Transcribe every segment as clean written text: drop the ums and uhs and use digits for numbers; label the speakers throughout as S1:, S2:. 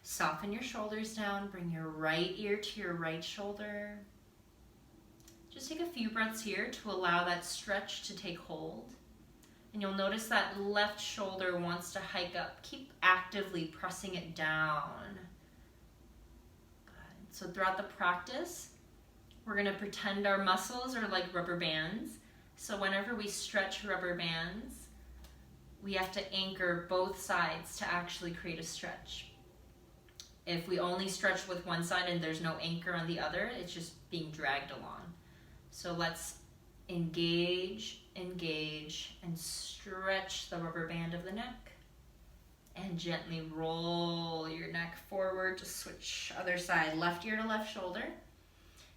S1: Soften your shoulders down, bring your right ear to your right shoulder. Just take a few breaths here to allow that stretch to take hold. And you'll notice that left shoulder wants to hike up. Keep actively pressing it down. Good. So throughout the practice, we're going to pretend our muscles are like rubber bands. So whenever we stretch rubber bands, we have to anchor both sides to actually create a stretch. If we only stretch with one side and there's no anchor on the other, it's just being dragged along. So let's engage, engage, and stretch the rubber band of the neck. And gently roll your neck forward to switch other side, left ear to left shoulder.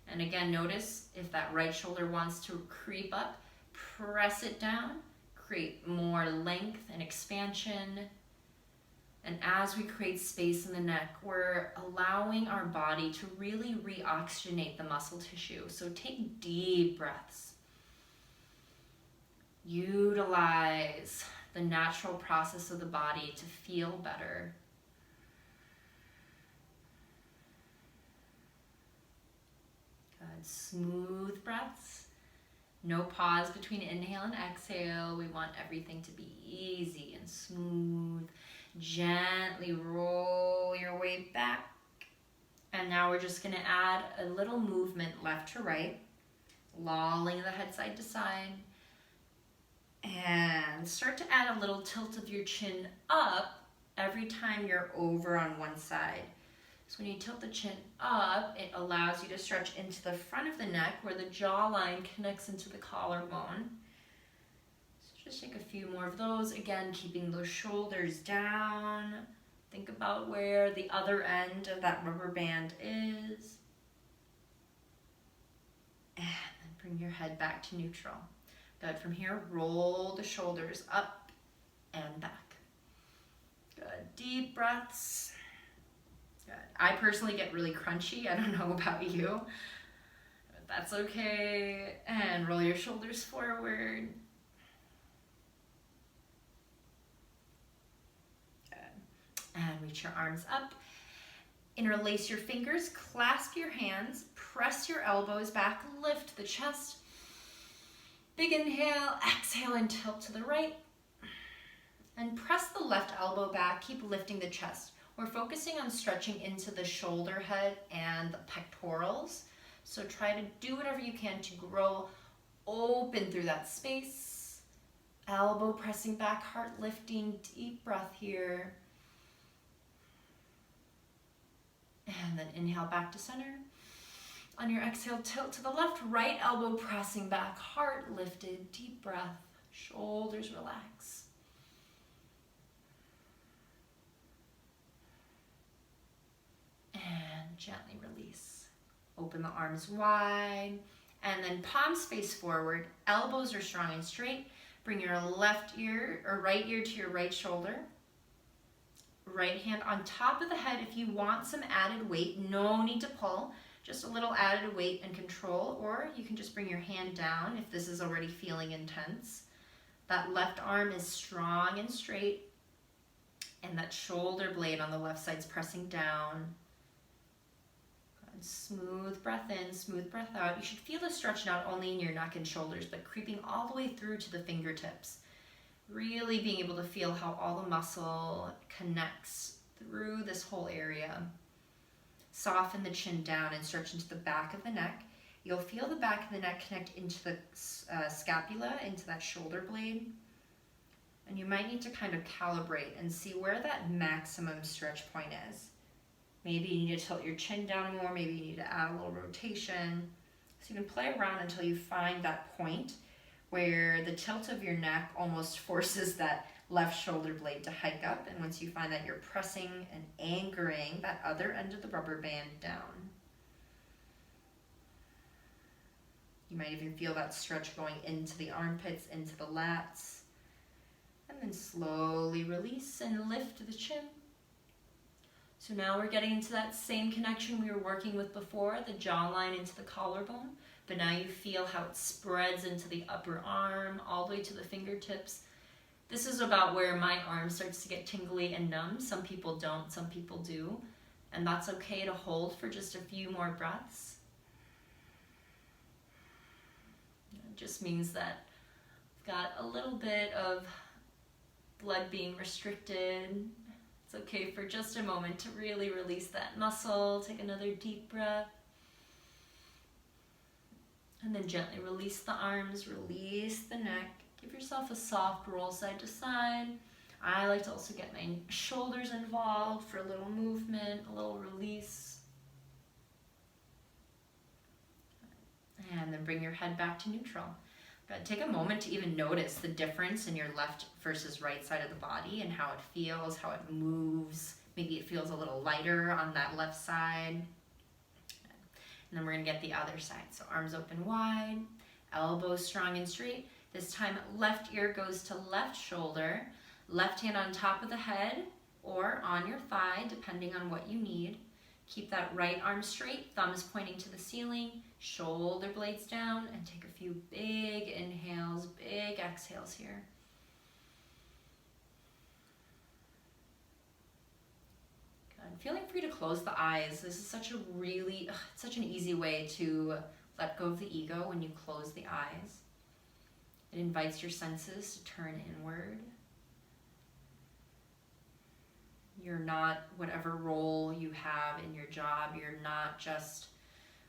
S1: And again, notice if that right shoulder wants to creep up, press it down, create more length and expansion. And as we create space in the neck, we're allowing our body to really reoxygenate the muscle tissue. So take deep breaths. Utilize the natural process of the body to feel better. Good. Smooth breaths. No pause between inhale and exhale. We want everything to be easy and smooth. Gently roll your way back. And now we're just going to add a little movement left to right, lolling the head side to side. And start to add a little tilt of your chin up every time you're over on one side. So when you tilt the chin up, it allows you to stretch into the front of the neck where the jawline connects into the collarbone. Just take a few more of those. Again, keeping those shoulders down. Think about where the other end of that rubber band is. And then bring your head back to neutral. Good. From here, roll the shoulders up and back. Good. Deep breaths. Good. I personally get really crunchy. I don't know about you, but that's okay. And roll your shoulders forward. And reach your arms up. Interlace your fingers, clasp your hands, press your elbows back, lift the chest. Big inhale, exhale and tilt to the right. And press the left elbow back, keep lifting the chest. We're focusing on stretching into the shoulder head and the pectorals. So try to do whatever you can to grow open through that space. Elbow pressing back, heart lifting, deep breath here. And then inhale back to center. On your exhale, tilt to the left, right elbow pressing back, heart lifted, deep breath, shoulders relax. And gently release. Open the arms wide, and then palms face forward, elbows are strong and straight. Bring your left ear or right ear to your right shoulder. Right hand on top of the head. If you want some added weight, no need to pull, just a little added weight and control, or you can just bring your hand down if this is already feeling intense. That left arm is strong and straight, and that shoulder blade on the left side is pressing down. Good. Smooth breath in, smooth breath out. You should feel the stretch not only in your neck and shoulders, but creeping all the way through to the fingertips. Really being able to feel how all the muscle connects through this whole area. Soften the chin down and stretch into the back of the neck. You'll feel the back of the neck connect into the scapula, into that shoulder blade. And you might need to kind of calibrate and see where that maximum stretch point is. Maybe you need to tilt your chin down more, maybe you need to add a little rotation. So you can play around until you find that point where the tilt of your neck almost forces that left shoulder blade to hike up. And once you find that, you're pressing and anchoring that other end of the rubber band down. You might even feel that stretch going into the armpits, into the lats. And then slowly release and lift the chin. So now we're getting into that same connection we were working with before, the jawline into the collarbone. But now you feel how it spreads into the upper arm, all the way to the fingertips. This is about where my arm starts to get tingly and numb. Some people don't, some people do. And that's okay to hold for just a few more breaths. It just means that we've got a little bit of blood being restricted. It's okay for just a moment to really release that muscle. Take another deep breath. And then gently release the arms, release the neck. Give yourself a soft roll side to side. I like to also get my shoulders involved for a little movement, a little release. And then bring your head back to neutral. Good. Take a moment to even notice the difference in your left versus right side of the body and how it feels, how it moves. Maybe it feels a little lighter on that left side. And then we're going to get the other side. So arms open wide, elbows strong and straight. This time left ear goes to left shoulder, left hand on top of the head or on your thigh, depending on what you need. Keep that right arm straight, thumbs pointing to the ceiling, shoulder blades down, and take a few big inhales, big exhales here. Good. Feeling free to close the eyes. This is such an easy way to let go of the ego when you close the eyes. It invites your senses to turn inward. You're not whatever role you have in your job. You're not just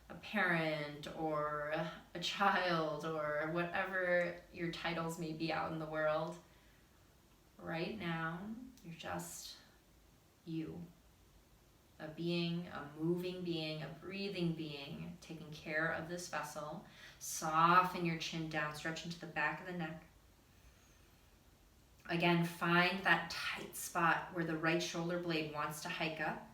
S1: a parent or a child or whatever your titles may be out in the world. Right now, you're just you. A being, a moving being, a breathing being, taking care of this vessel. Soften your chin down, stretch into the back of the neck. Again, find that tight spot where the right shoulder blade wants to hike up.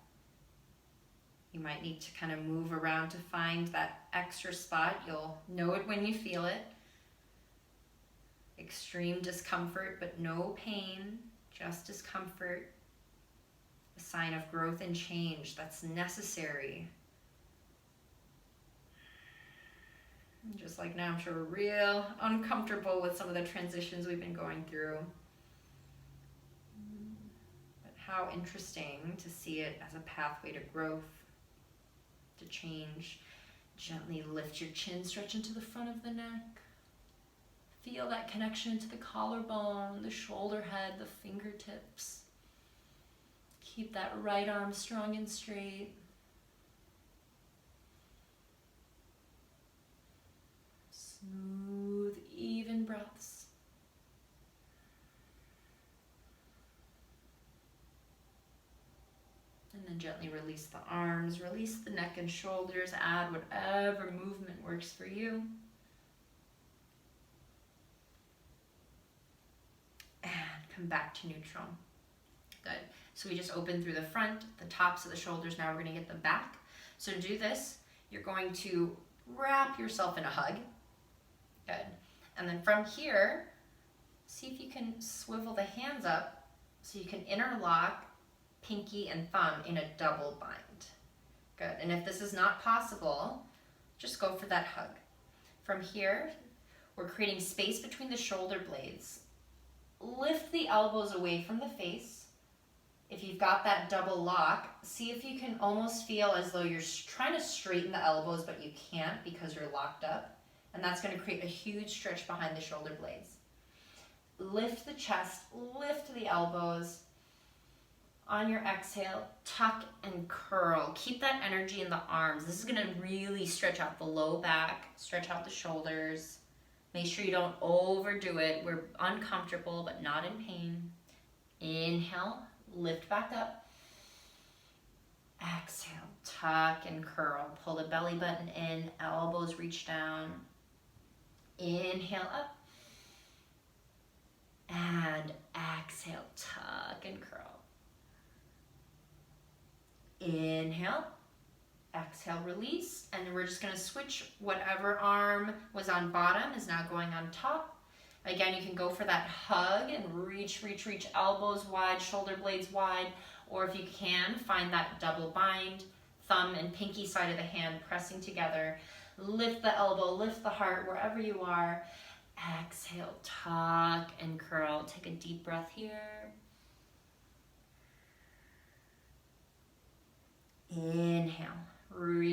S1: You might need to kind of move around to find that extra spot. You'll know it when you feel it. Extreme discomfort, but no pain, just discomfort. A sign of growth and change that's necessary. Just like now, I'm sure we're real uncomfortable with some of the transitions we've been going through. But how interesting to see it as a pathway to growth, to change. Gently lift your chin, stretch into the front of the neck. Feel that connection to the collarbone, the shoulder head, the fingertips. Keep that right arm strong and straight. Smooth, even breaths. And then gently release the arms, release the neck and shoulders, add whatever movement works for you. And come back to neutral. Good. So we just opened through the front, the tops of the shoulders. Now we're going to get the back. So to do this, you're going to wrap yourself in a hug. Good. And then from here, see if you can swivel the hands up so you can interlock pinky and thumb in a double bind. Good. And if this is not possible, just go for that hug. From here, we're creating space between the shoulder blades. Lift the elbows away from the face. If you've got that double lock, see if you can almost feel as though you're trying to straighten the elbows, but you can't because you're locked up. And that's going to create a huge stretch behind the shoulder blades. Lift the chest, lift the elbows. On your exhale, tuck and curl. Keep that energy in the arms. This is going to really stretch out the low back, stretch out the shoulders. Make sure you don't overdo it. We're uncomfortable, but not in pain. Inhale, lift back up. Exhale, tuck and curl. Pull the belly button in, elbows reach down. Inhale up. And exhale, tuck and curl. Inhale, exhale, release, and we're just going to switch. Whatever arm was on bottom is now going on top. Again, you can go for that hug and reach, elbows wide, shoulder blades wide, or if you can, find that double bind, thumb and pinky side of the hand pressing together. Lift the elbow, lift the heart, wherever you are. Exhale, tuck and curl. Take a deep breath here.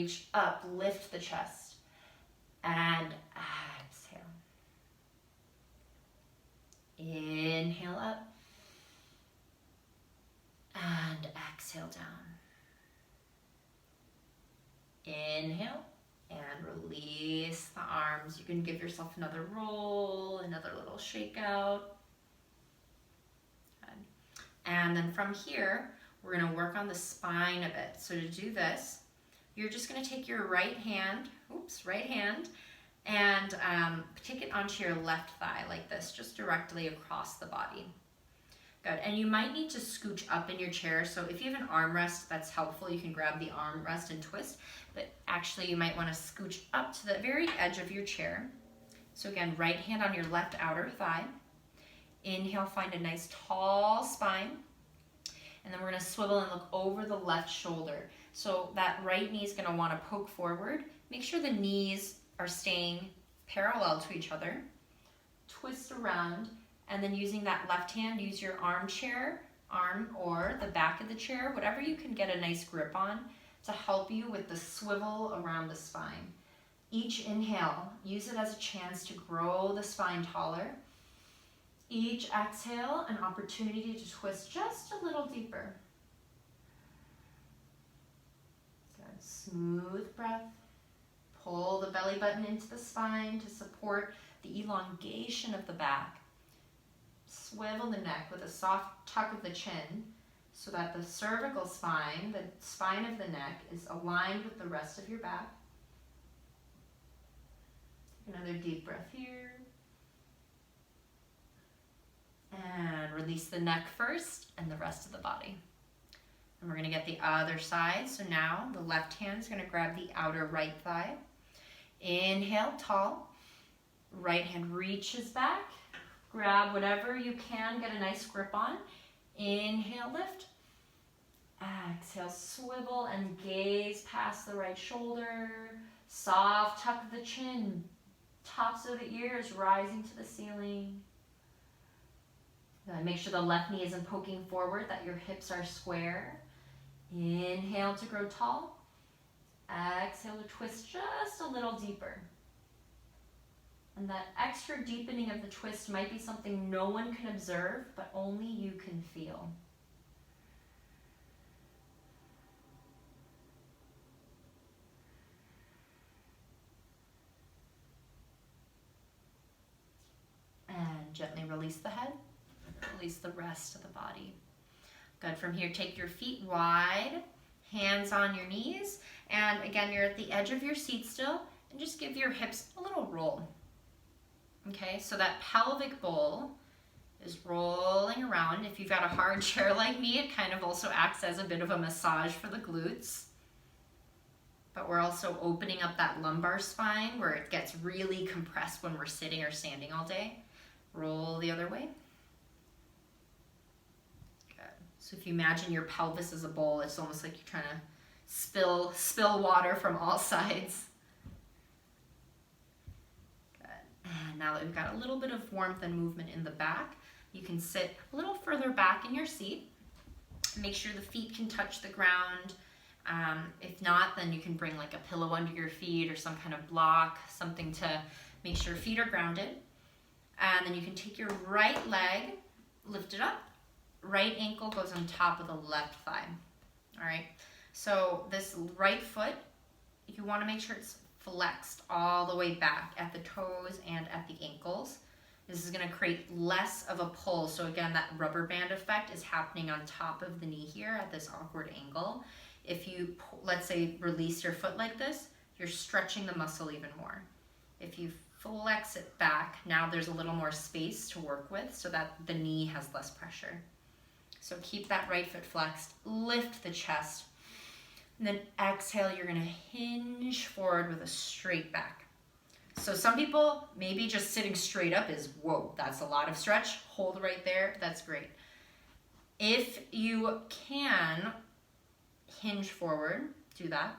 S1: reach up, lift the chest, and exhale. Inhale up, and exhale down. Inhale, and release the arms. You can give yourself another roll, another little shake out. Good. And then from here, we're gonna work on the spine a bit. So to do this, you're just gonna take your right hand, and take it onto your left thigh like this, just directly across the body. Good, and you might need to scooch up in your chair. So if you have an armrest, that's helpful. You can grab the armrest and twist, but actually you might wanna scooch up to the very edge of your chair. So again, right hand on your left outer thigh. Inhale, find a nice tall spine. And then we're gonna swivel and look over the left shoulder. So that right knee is gonna wanna poke forward. Make sure the knees are staying parallel to each other. Twist around, and then using that left hand, use your arm or the back of the chair, whatever you can get a nice grip on to help you with the swivel around the spine. Each inhale, use it as a chance to grow the spine taller. Each exhale, an opportunity to twist just a little deeper. Good, smooth breath. Pull the belly button into the spine to support the elongation of the back. Swivel the neck with a soft tuck of the chin so that the cervical spine, the spine of the neck, is aligned with the rest of your back. Take another deep breath here. And release the neck first and the rest of the body. And we're gonna get the other side. So now the left hand is gonna grab the outer right thigh. Inhale, tall. Right hand reaches back. Grab whatever you can, get a nice grip on. Inhale, lift. Exhale, swivel and gaze past the right shoulder. Soft tuck of the chin. Tops of the ears rising to the ceiling. Make sure the left knee isn't poking forward, that your hips are square. Inhale to grow tall. Exhale to twist just a little deeper. And that extra deepening of the twist might be something no one can observe, but only you can feel. And gently release the head. Release the rest of the body. Good. From here, take your feet wide, hands on your knees, and again, you're at the edge of your seat still, and just give your hips a little roll. Okay, so that pelvic bowl is rolling around. If you've got a hard chair like me, it kind of also acts as a bit of a massage for the glutes. But we're also opening up that lumbar spine where it gets really compressed when we're sitting or standing all day. Roll the other way. So if you imagine your pelvis as a bowl, it's almost like you're trying to spill water from all sides. Good. And now that we've got a little bit of warmth and movement in the back, you can sit a little further back in your seat. Make sure the feet can touch the ground. If not, then you can bring like a pillow under your feet or some kind of block, something to make sure feet are grounded. And then you can take your right leg, lift it up. Right ankle goes on top of the left thigh. All right, so this right foot, you want to make sure it's flexed all the way back at the toes and at the ankles. This is going to create less of a pull. So again, that rubber band effect is happening on top of the knee here at this awkward angle. If you, let's say, release your foot like this, you're stretching the muscle even more. If you flex it back, now there's a little more space to work with so that the knee has less pressure. So keep that right foot flexed, lift the chest, and then exhale, you're gonna hinge forward with a straight back. So some people, maybe just sitting straight up is, whoa, that's a lot of stretch. Hold right there, that's great. If you can hinge forward, do that.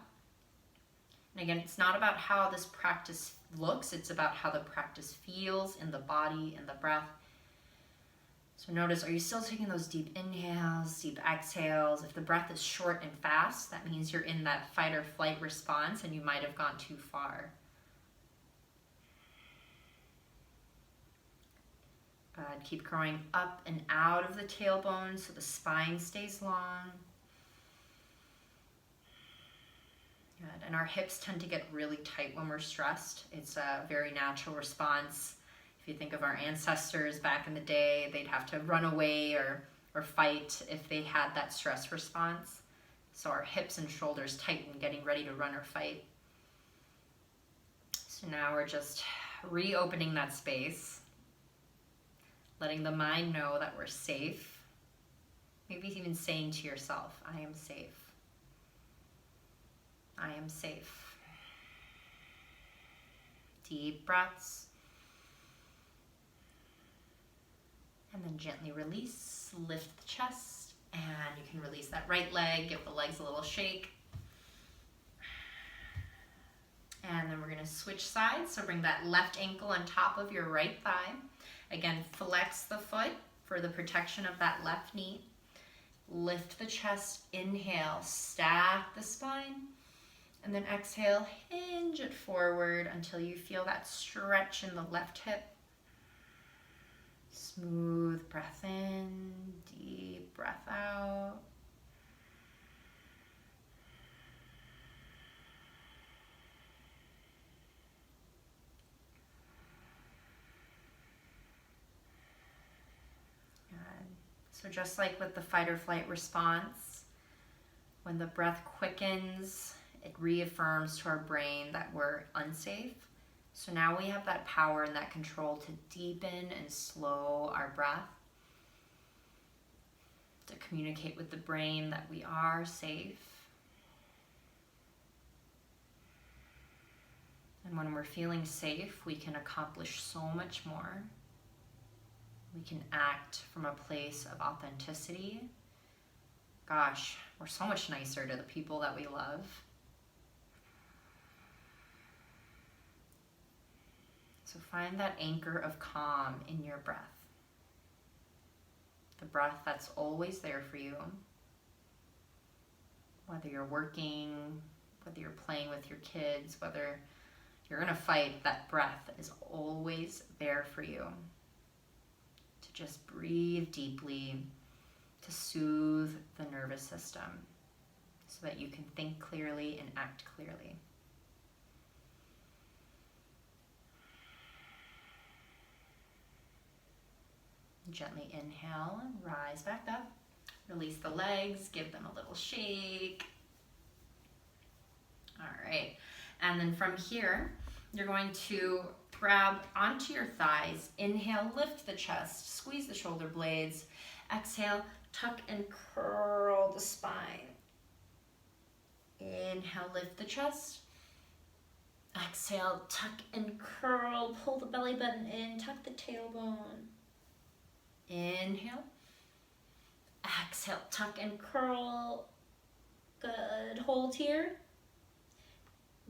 S1: And again, it's not about how this practice looks, it's about how the practice feels in the body and the breath. So notice, are you still taking those deep inhales, deep exhales? If the breath is short and fast, that means you're in that fight or flight response and you might have gone too far. Good. Keep growing up and out of the tailbone so the spine stays long. Good. And our hips tend to get really tight when we're stressed. It's a very natural response. If you think of our ancestors back in the day, they'd have to run away or fight if they had that stress response. So our hips and shoulders tighten, getting ready to run or fight. So now we're just reopening that space, letting the mind know that we're safe. Maybe even saying to yourself, I am safe. I am safe. Deep breaths. And then gently release, lift the chest, and you can release that right leg, give the legs a little shake. And then we're gonna switch sides, so bring that left ankle on top of your right thigh. Again, flex the foot for the protection of that left knee. Lift the chest, inhale, stack the spine. And then exhale, hinge it forward until you feel that stretch in the left hip. Smooth breath in, deep breath out. Good. So just like with the fight or flight response, when the breath quickens, it reaffirms to our brain that we're unsafe. So now we have that power and that control to deepen and slow our breath, to communicate with the brain that we are safe. And when we're feeling safe, we can accomplish so much more. We can act from a place of authenticity. Gosh, we're so much nicer to the people that we love. So find that anchor of calm in your breath. The breath that's always there for you. Whether you're working, whether you're playing with your kids, whether you're in a fight, that breath is always there for you. To just breathe deeply, to soothe the nervous system so that you can think clearly and act clearly. Gently inhale and rise back up. Release the legs, give them a little shake. All right, and then from here, you're going to grab onto your thighs. Inhale, lift the chest, squeeze the shoulder blades. Exhale, tuck and curl the spine. Inhale, lift the chest. Exhale, tuck and curl, pull the belly button in, tuck the tailbone. Inhale. Exhale, tuck and curl. Good, hold here.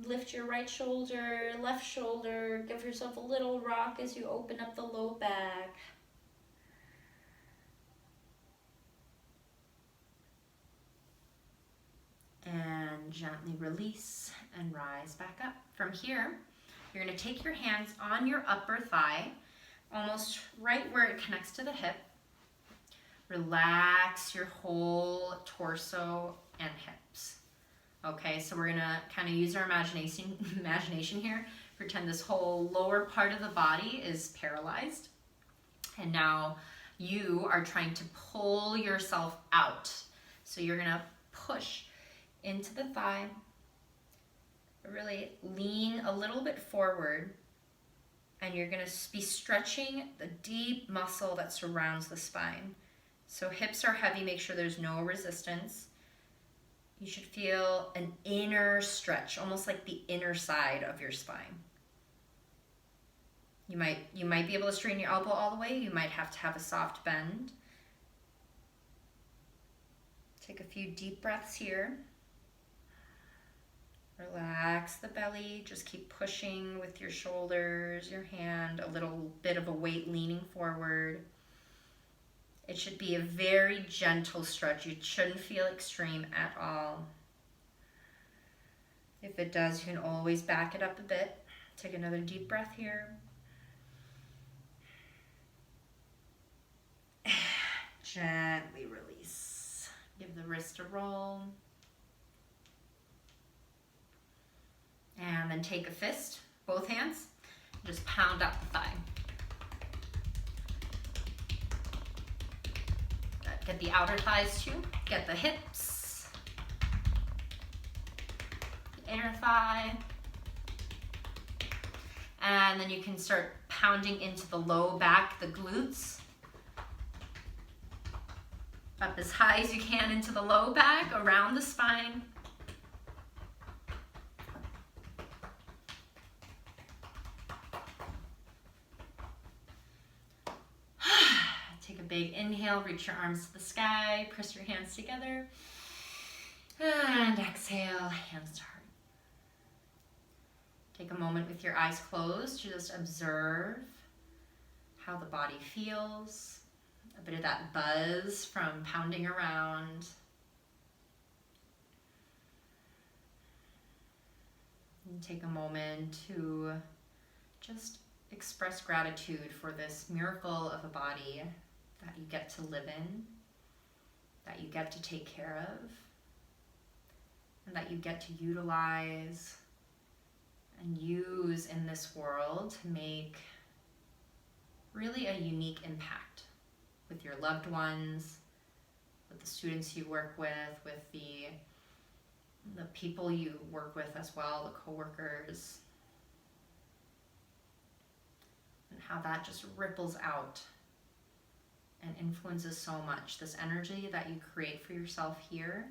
S1: Lift your right shoulder, left shoulder. Give yourself a little rock as you open up the low back. And gently release and rise back up. From here, you're going to take your hands on your upper thigh, almost right where it connects to the hip. Relax your whole torso and hips. Okay, so we're gonna kind of use our imagination here. Pretend this whole lower part of the body is paralyzed. And now you are trying to pull yourself out. So you're gonna push into the thigh. Really lean a little bit forward. And you're gonna be stretching the deep muscle that surrounds the spine. So hips are heavy, make sure there's no resistance. You should feel an inner stretch, almost like the inner side of your spine. You might be able to straighten your elbow all the way. You might have to have a soft bend. Take a few deep breaths here. Relax the belly. Just keep pushing with your shoulders, your hand, a little bit of a weight leaning forward. It should be a very gentle stretch. You shouldn't feel extreme at all. If it does, you can always back it up a bit. Take another deep breath here. Gently release. Give the wrist a roll. And then take a fist, both hands, just pound up the thigh. Get the outer thighs too. Get the hips, the inner thigh. And then you can start pounding into the low back, the glutes. Up as high as you can into the low back, around the spine. Take a big inhale, reach your arms to the sky, press your hands together. And exhale, hands to heart. Take a moment with your eyes closed to just observe how the body feels. A bit of that buzz from pounding around. And take a moment to just express gratitude for this miracle of a body that you get to live in, that you get to take care of, and that you get to utilize and use in this world to make really a unique impact with your loved ones, with the students you work with the people you work with as well, the coworkers, and how that just ripples out and influences so much. This energy that you create for yourself here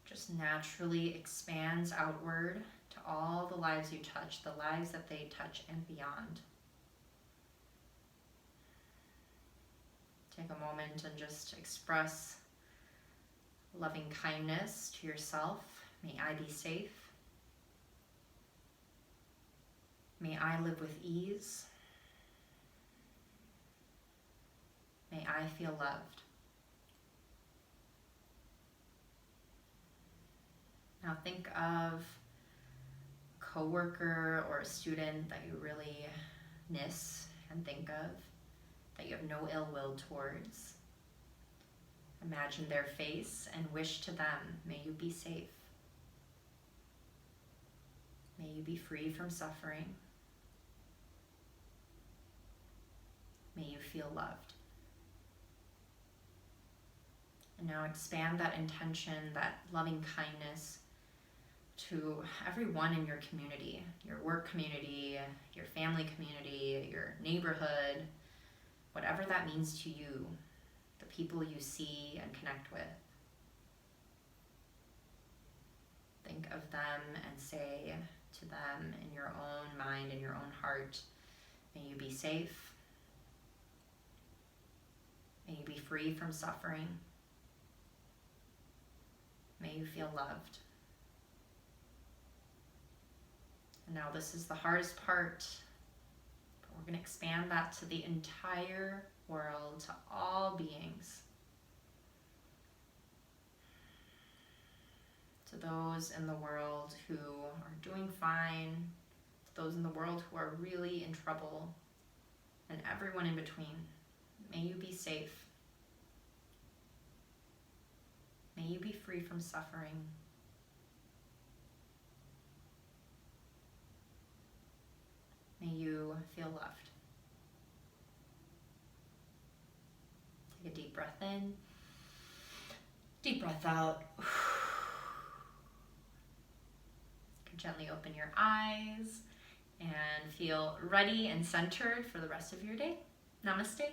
S1: just naturally expands outward to all the lives you touch, the lives that they touch and beyond. Take a moment and just express loving kindness to yourself. May I be safe. May I live with ease. May I feel loved. Now think of a coworker or a student that you really miss and think of, that you have no ill will towards. Imagine their face and wish to them, may you be safe. May you be free from suffering. May you feel loved. And now expand that intention, that loving kindness to everyone in your community, your work community, your family community, your neighborhood, whatever that means to you, the people you see and connect with. Think of them and say to them in your own mind, in your own heart, may you be safe. May you be free from suffering. May you feel loved. And now this is the hardest part, but we're going to expand that to the entire world, to all beings. To those in the world who are doing fine, to those in the world who are really in trouble, and everyone in between. May you be safe. May you be free from suffering. May you feel loved. Take a deep breath in, deep breath out. Gently open your eyes and feel ready and centered for the rest of your day. Namaste.